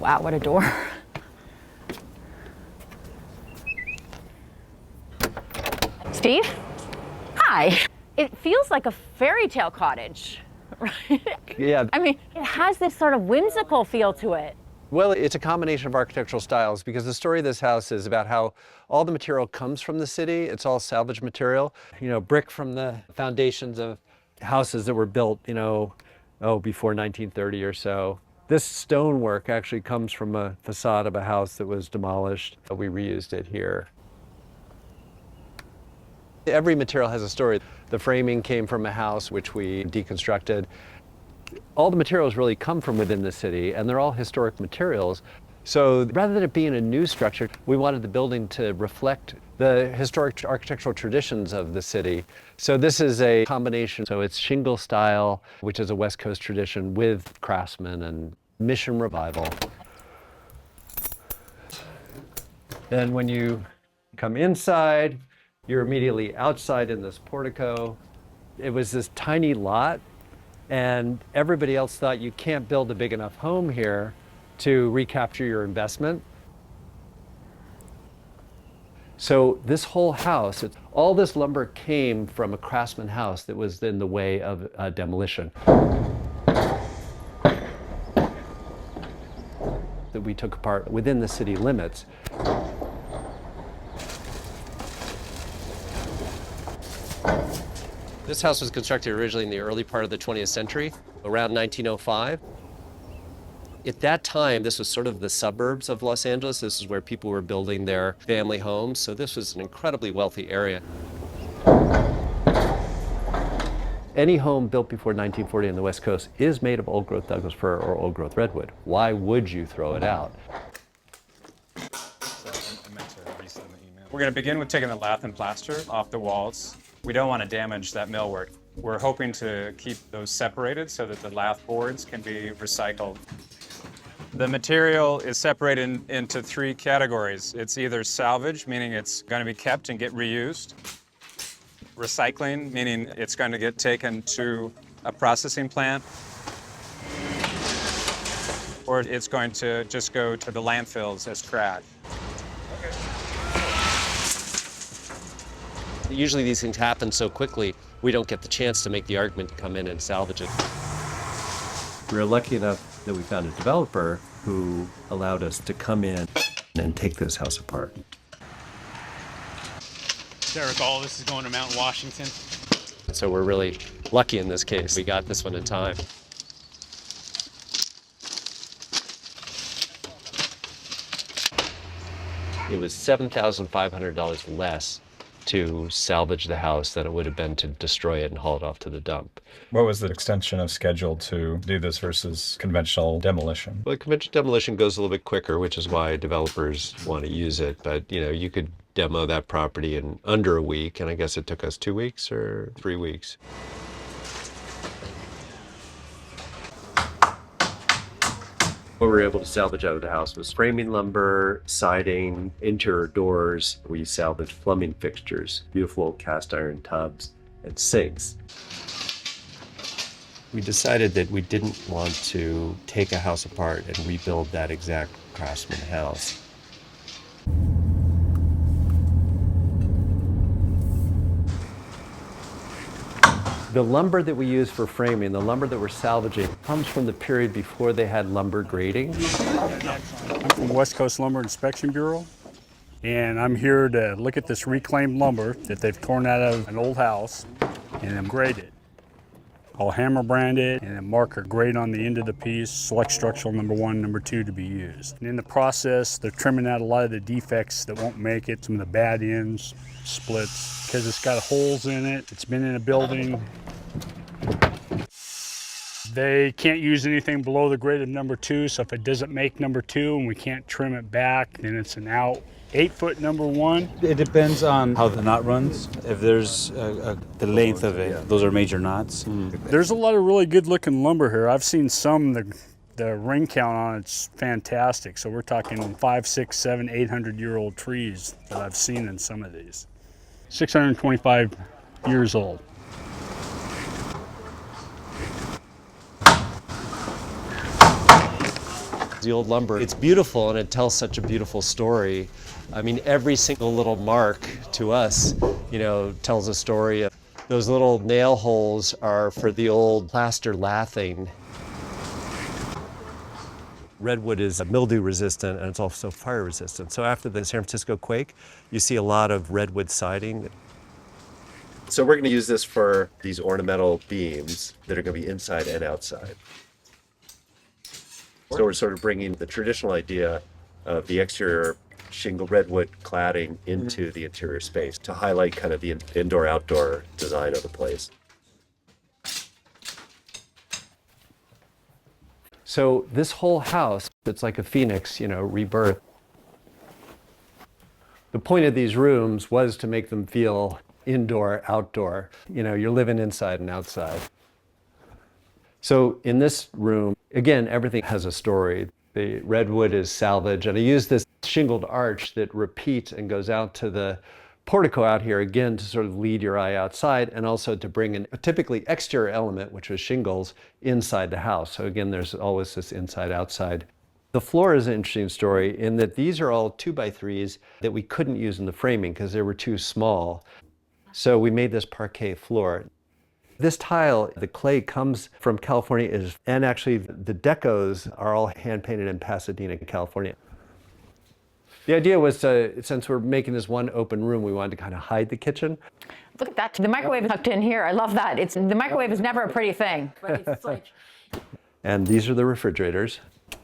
Wow, what a door. Steve? Hi. It feels like a fairy tale cottage, right? Yeah. I mean, it has this sort of whimsical feel to it. Well, it's a combination of architectural styles because the story of this house is about how all the material comes from the city. It's all salvage material. You know, brick from the foundations of houses that were built, before 1930 or so. This stonework actually comes from a facade of a house that was demolished. We reused it here. Every material has a story. The framing came from a house which we deconstructed. All the materials really come from within the city, and they're all historic materials. So rather than it being a new structure, we wanted the building to reflect the historic architectural traditions of the city. So this is a combination. So it's shingle style, which is a West Coast tradition, with Craftsman and Mission Revival. Then when you come inside, you're immediately outside in this portico. It was this tiny lot, and everybody else thought you can't build a big enough home here to recapture your investment. So this whole house, all this lumber came from a Craftsman house that was in the way of demolition. That we took apart within the city limits. This house was constructed originally in the early part of the 20th century, around 1905. At that time, this was sort of the suburbs of Los Angeles. This is where people were building their family homes. So this was an incredibly wealthy area. Any home built before 1940 on the West Coast is made of old-growth Douglas fir or old-growth redwood. Why would you throw it out? We're going to begin with taking the lath and plaster off the walls. We don't want to damage that millwork. We're hoping to keep those separated so that the lath boards can be recycled. The material is separated into three categories. It's either salvage, meaning it's going to be kept and get reused. Recycling, meaning it's going to get taken to a processing plant. Or it's going to just go to the landfills as trash. Usually these things happen so quickly, we don't get the chance to make the argument to come in and salvage it. We were lucky enough that we found a developer who allowed us to come in and take this house apart. Derek, all this is going to Mount Washington. So we're really lucky in this case. We got this one in time. It was $7,500 less to salvage the house than it would have been to destroy it and haul it off to the dump. What was the extension of schedule to do this versus conventional demolition? Well, conventional demolition goes a little bit quicker, which is why developers want to use it. But, you could demo that property in under a week, and I guess it took us 2 weeks or 3 weeks. What we were able to salvage out of the house was framing lumber, siding, interior doors. We salvaged plumbing fixtures, beautiful old cast iron tubs, and sinks. We decided that we didn't want to take a house apart and rebuild that exact Craftsman house. The lumber that we use for framing, the lumber that we're salvaging, comes from the period before they had lumber grading. I'm from West Coast Lumber Inspection Bureau, and I'm here to look at this reclaimed lumber that they've torn out of an old house and then grade it. I'll hammer brand it and then mark a grade on the end of the piece, select structural number 1, number 2 to be used. And in the process, they're trimming out a lot of the defects that won't make it, some of the bad ends, splits, because it's got holes in it, it's been in a building. They can't use anything below the grade of number 2, so if it doesn't make number 2 and we can't trim it back, then it's an out. 8-foot number 1. It depends on how the knot runs. If there's the length of it, those are major knots. There's a lot of really good looking lumber here. I've seen some, the ring count on it's fantastic. So we're talking 5, 6, 7, 800-year-old trees that I've seen in some of these. 625 years old. the old lumber. It's beautiful and it tells such a beautiful story. I mean, every single little mark to us, you know, tells a story. Those little nail holes are for the old plaster lathing. Redwood is mildew resistant and it's also fire resistant. So after the San Francisco quake, you see a lot of redwood siding. So we're going to use this for these ornamental beams that are going to be inside and outside. So we're sort of bringing the traditional idea of the exterior shingle redwood cladding into the interior space to highlight kind of the indoor-outdoor design of the place. So this whole house, it's like a phoenix, you know, rebirth. The point of these rooms was to make them feel indoor, outdoor. You know, you're living inside and outside. So in this room, again, everything has a story. The redwood is salvaged, and I use this shingled arch that repeats and goes out to the portico out here, again, to sort of lead your eye outside, and also to bring in a typically exterior element, which was shingles, inside the house. So again, there's always this inside-outside. The floor is an interesting story in that these are all 2x3s that we couldn't use in the framing because they were too small. So we made this parquet floor. This tile, the clay comes from California, and actually the decos are all hand-painted in Pasadena, California. The idea was to, since we're making this one open room, we wanted to kind of hide the kitchen. Look at that. The microwave is tucked in here. I love that. The microwave is never a pretty thing. But it's like... And these are the refrigerators.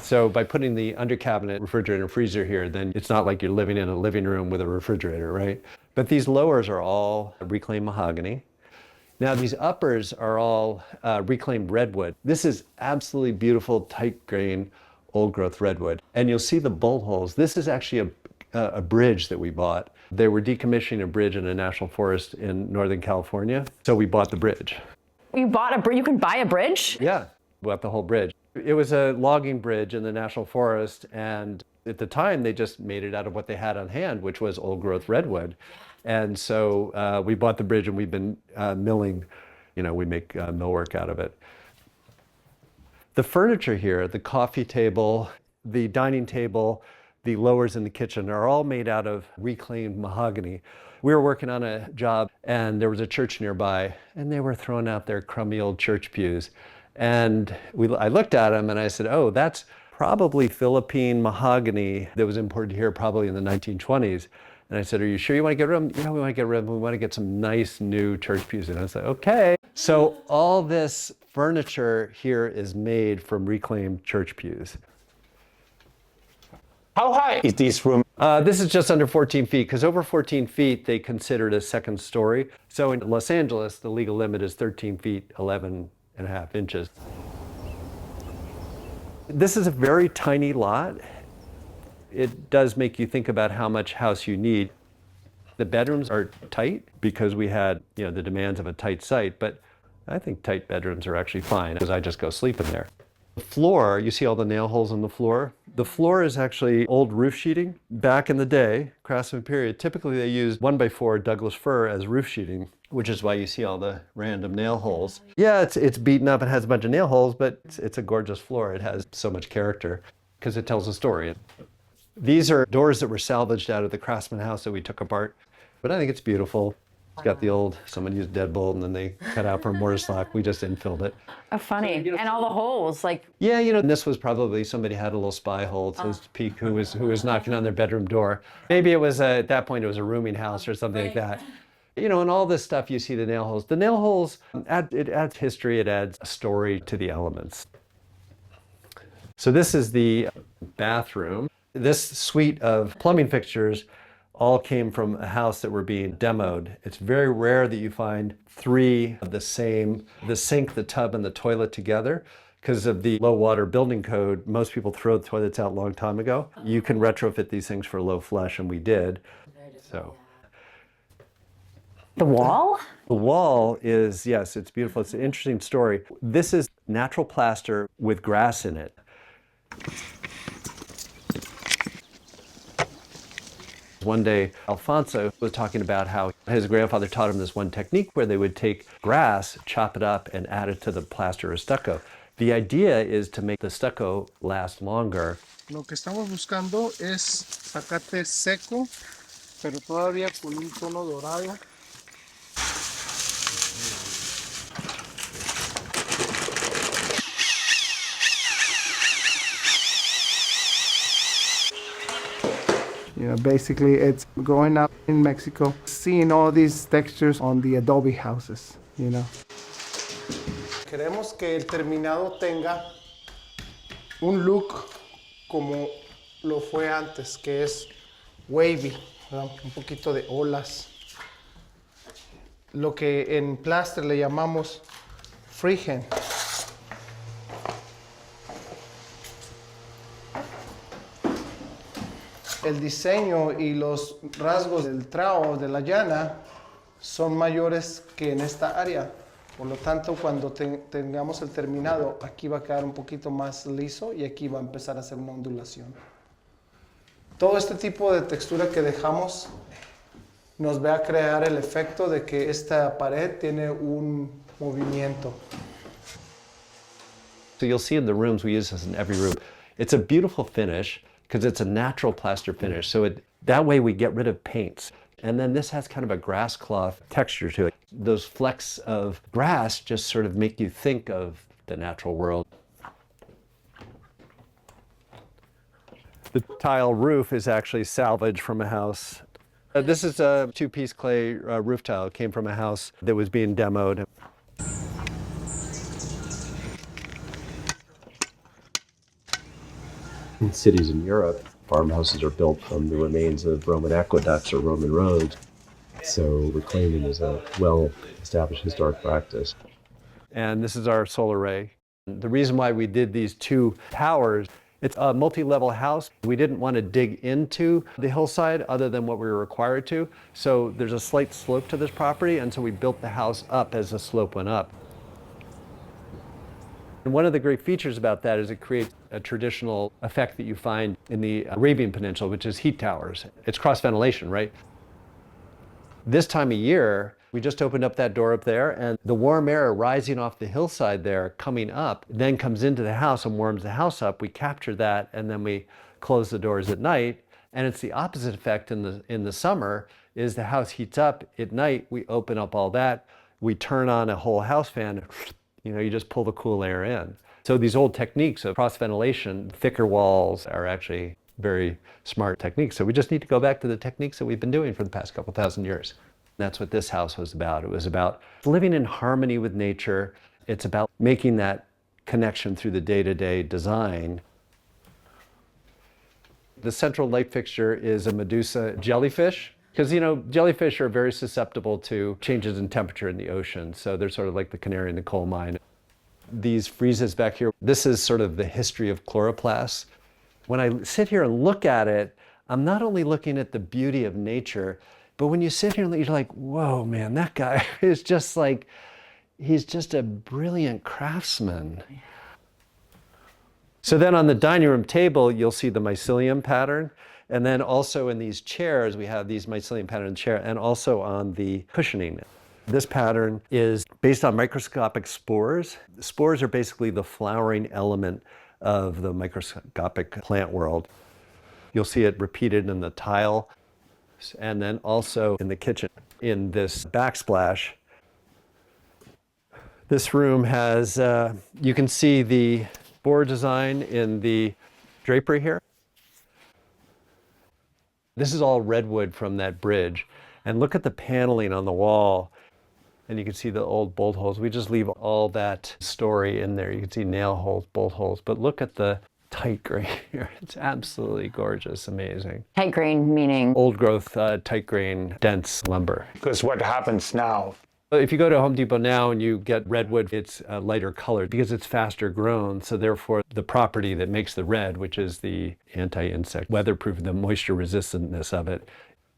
So by putting the under cabinet refrigerator and freezer here, then it's not like you're living in a living room with a refrigerator, right? But these lowers are all reclaimed mahogany. Now these uppers are all reclaimed redwood. This is absolutely beautiful, tight grain, old growth redwood. And you'll see the bolt holes. This is actually a bridge that we bought. They were decommissioning a bridge in a national forest in Northern California. So we bought the bridge. You bought a bridge? You can buy a bridge? Yeah, we bought the whole bridge. It was a logging bridge in the national forest, and at the time they just made it out of what they had on hand, which was old growth redwood. And so we bought the bridge and we've been milling, you know, we make millwork out of it. The furniture here, the coffee table, the dining table, the lowers in the kitchen are all made out of reclaimed mahogany. We were working on a job and there was a church nearby and they were throwing out their crummy old church pews. And I looked at them and I said, oh, that's probably Philippine mahogany that was imported here probably in the 1920s. And I said, are you sure you want to get rid of them? Yeah, we want to get rid of them. We want to get some nice new church pews. And I was like, okay. So all this furniture here is made from reclaimed church pews. How high is this room? This is just under 14 feet, because over 14 feet, they consider it a second story. So in Los Angeles, the legal limit is 13 feet, 11.5 inches. This is a very tiny lot. It does make you think about how much house you need. The bedrooms are tight because we had, you know, the demands of a tight site, but I think tight bedrooms are actually fine because I just go sleep in there. The floor, you see all the nail holes in the floor? The floor is actually old roof sheeting. Back in the day, Craftsman period, typically they used 1x4 Douglas fir as roof sheeting, which is why you see all the random nail holes. Yeah, it's beaten up and has a bunch of nail holes, but it's a gorgeous floor. It has so much character because it tells a story. These are doors that were salvaged out of the Craftsman house that we took apart, but I think it's beautiful. It's got the old, someone used deadbolt and then they cut out for mortar block. We just infilled it. Oh, funny. And all the holes, like... Yeah, you know, this was probably somebody had a little spy hole to peek who was knocking on their bedroom door. Maybe it was, at that point, it was a rooming house or something like that. You know, and all this stuff, you see the nail holes. The nail holes, it adds history, it adds a story to the elements. So this is the bathroom. This suite of plumbing fixtures all came from a house that were being demoed. It's very rare that you find three of the same, the sink, the tub, and the toilet together. Because of the low water building code, most people throw the toilets out a long time ago. You can retrofit these things for low flush, and we did. So. The wall? The wall is, yes, it's beautiful. It's an interesting story. This is natural plaster with grass in it. One day, Alfonso was talking about how his grandfather taught him this one technique where they would take grass, chop it up, and add it to the plaster or stucco. The idea is to make the stucco last longer. Lo que estamos buscando es zacate seco, pero todavía con un tono dorado. You know, basically it's growing up in Mexico, seeing all these textures on the adobe houses, you know. Queremos que el terminado tenga un look como lo fue antes, que es wavy, ¿verdad? Un poquito de olas. Lo que en plaster le llamamos freehand. El diseño y los rasgos del trao de la llana son mayores que en esta área. Por lo tanto, cuando tengamos el terminado, aquí va a quedar un poquito más liso y aquí va a empezar a hacer una ondulación. Todo este tipo de textura que dejamos nos va a crear el efecto de que esta pared tiene un movimiento. So you'll see in the rooms, we use this in every room. It's a beautiful finish because it's a natural plaster finish. So that way we get rid of paints. And then this has kind of a grass cloth texture to it. Those flecks of grass just sort of make you think of the natural world. The tile roof is actually salvaged from a house. This is a two-piece clay roof tile. It came from a house that was being demoed. In cities in Europe, farmhouses are built from the remains of Roman aqueducts or Roman roads. So reclaiming is a well-established historic practice. And this is our solar array. The reason why we did these two towers, it's a multi-level house. We didn't want to dig into the hillside other than what we were required to. So there's a slight slope to this property, and so we built the house up as the slope went up. And one of the great features about that is it creates a traditional effect that you find in the Arabian Peninsula, which is heat towers. It's cross ventilation, right? This time of year, we just opened up that door up there, and the warm air rising off the hillside there coming up then comes into the house and warms the house up. We capture that, and then we close the doors at night. And it's the opposite effect in the summer is the house heats up at night. We open up all that. We turn on a whole house fan. You know, you just pull the cool air in. So these old techniques of cross ventilation, thicker walls are actually very smart techniques. So we just need to go back to the techniques that we've been doing for the past couple thousand years. That's what this house was about. It was about living in harmony with nature. It's about making that connection through the day-to-day design. The central light fixture is a Medusa jellyfish. Because, you know, jellyfish are very susceptible to changes in temperature in the ocean. So they're sort of like the canary in the coal mine. These friezes back here, this is sort of the history of chloroplasts. When I sit here and look at it, I'm not only looking at the beauty of nature, but when you sit here and you're like, whoa, man, that guy is just like, he's just a brilliant craftsman. So then on the dining room table, you'll see the mycelium pattern. And then also in these chairs, we have these mycelium pattern chair, and also on the cushioning. This pattern is based on microscopic spores. Spores are basically the flowering element of the microscopic plant world. You'll see it repeated in the tile, and then also in the kitchen. In this backsplash, this room has, you can see the board design in the drapery here. This is all redwood from that bridge. And look at the paneling on the wall. And you can see the old bolt holes. We just leave all that story in there. You can see nail holes, bolt holes. But look at the tight grain here. It's absolutely gorgeous, amazing. Tight grain meaning? Old growth, tight grain, dense lumber. Because what happens now? If you go to Home Depot now and you get redwood, it's lighter colored because it's faster grown. So therefore, the property that makes the red, which is the anti-insect, weatherproof, the moisture resistantness of it.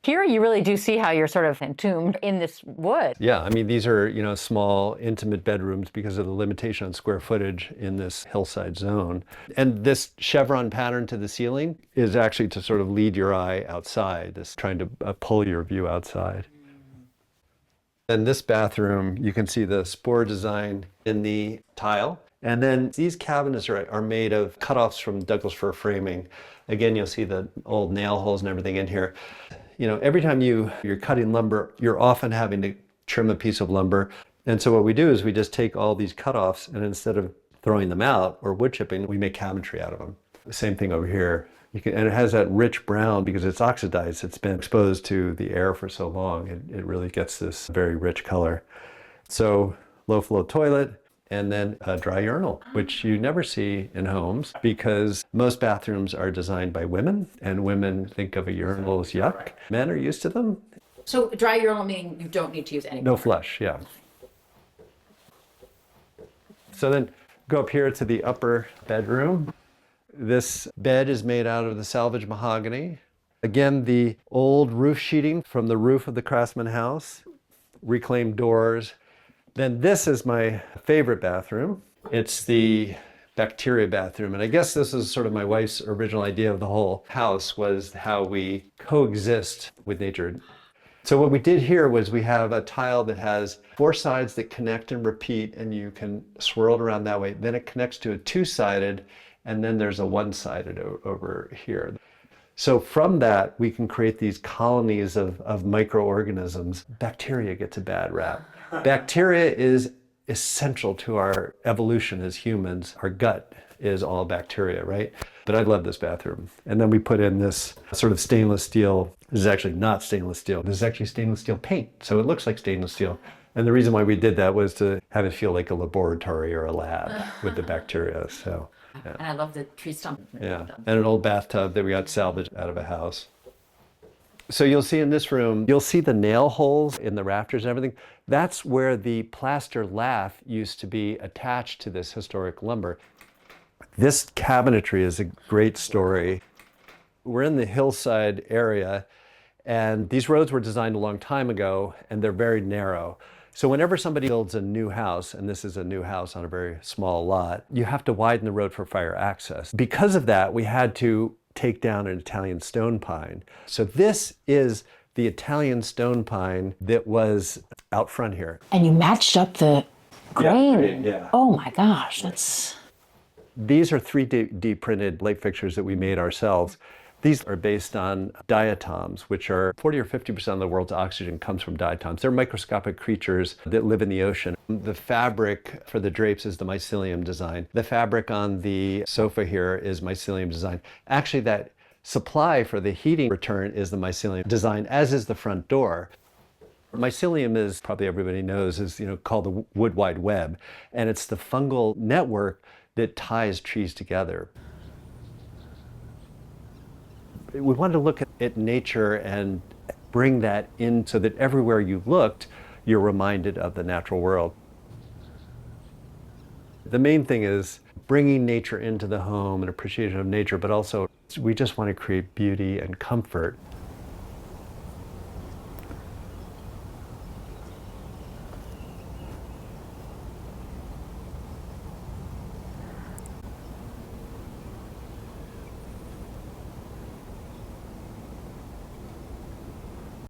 Here you really do see how you're sort of entombed in this wood. Yeah, I mean, these are, you know, small, intimate bedrooms because of the limitation on square footage in this hillside zone. And this chevron pattern to the ceiling is actually to sort of lead your eye outside, this trying to pull your view outside. In this bathroom, you can see the spore design in the tile. And then these cabinets are made of cutoffs from Douglas fir framing. Again, you'll see the old nail holes and everything in here. You know, every time you're cutting lumber, you're often having to trim a piece of lumber. And so what we do is we just take all these cutoffs, and instead of throwing them out or wood chipping, we make cabinetry out of them. The same thing over here. And it has that rich brown because it's oxidized. It's been exposed to the air for so long. It really gets this very rich color. So low flow toilet, and then a dry urinal, which you never see in homes because most bathrooms are designed by women, and women think of a urinal as yuck. Men are used to them. So dry urinal meaning you don't need to use any No water. flush, yeah. So then go up here to the upper bedroom. This bed is made out of the salvaged mahogany. Again, the old roof sheeting from the roof of the Craftsman house, reclaimed doors. Then this is my favorite bathroom. It's the bacteria bathroom. And I guess this is sort of my wife's original idea of the whole house, was how we coexist with nature. So what we did here was we have a tile that has 4 sides that connect and repeat, and you can swirl it around that way. Then it connects to a 2-sided, and then there's a 1-sided over here. So from that, we can create these colonies of microorganisms. Bacteria gets a bad rap. Bacteria is essential to our evolution as humans. Our gut is all bacteria, right? But I love this bathroom. And then we put in this sort of stainless steel. This is actually not stainless steel. This is actually stainless steel paint. So it looks like stainless steel. And the reason why we did that was to have it feel like a laboratory or a lab with the bacteria. So, yeah. And I love the tree stump. Yeah, and an old bathtub that we got salvaged out of a house. So you'll see in this room, you'll see the nail holes in the rafters and everything. That's where the plaster lath used to be attached to this historic lumber. This cabinetry is a great story. We're in the hillside area, and these roads were designed a long time ago, and they're very narrow. So whenever somebody builds a new house, and this is a new house on a very small lot, you have to widen the road for fire access. Because of that, we had to take down an Italian stone pine. So this is the Italian stone pine that was out front here. And you matched up the grain. Yeah. Oh my gosh, that's... These are 3D printed light fixtures that we made ourselves. These are based on diatoms, which are 40 or 50% of the world's oxygen comes from diatoms. They're microscopic creatures that live in the ocean. The fabric for the drapes is the mycelium design. The fabric on the sofa here is mycelium design. Actually, that supply for the heating return is the mycelium design, as is the front door. Mycelium is, probably everybody knows, is called the wood wide web, and it's the fungal network that ties trees together. We wanted to look at nature and bring that in so that everywhere you looked, you're reminded of the natural world. The main thing is bringing nature into the home and appreciation of nature, but also we just want to create beauty and comfort.